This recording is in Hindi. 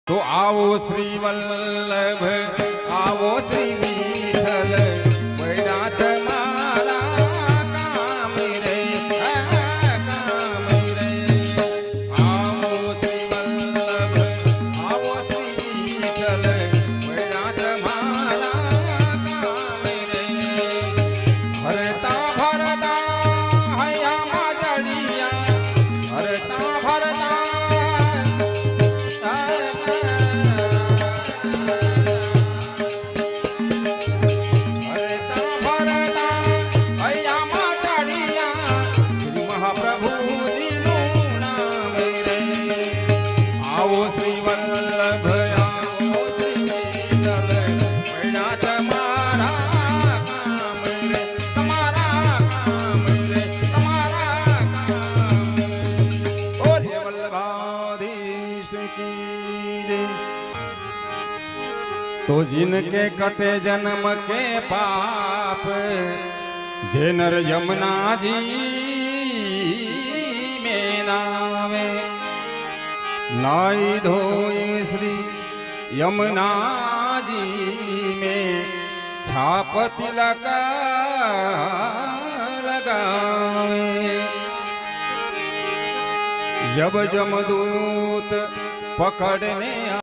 तो आओ श्री वल्लभ आओ श्री विठ्ठल वैरात मारा काम रे काम रे। आओ श्री वल्लभ आओ श्री विठ्ठल वैरात मारा काम रे। भरता भरता हया माजड़िया भरता भरता तो जिनके कटे जन्म के पाप जे नर यमुना जी में नावे नाई धोए श्री यमुना जी में छाप तिलक लगावे। जब जमदूत पकड़ने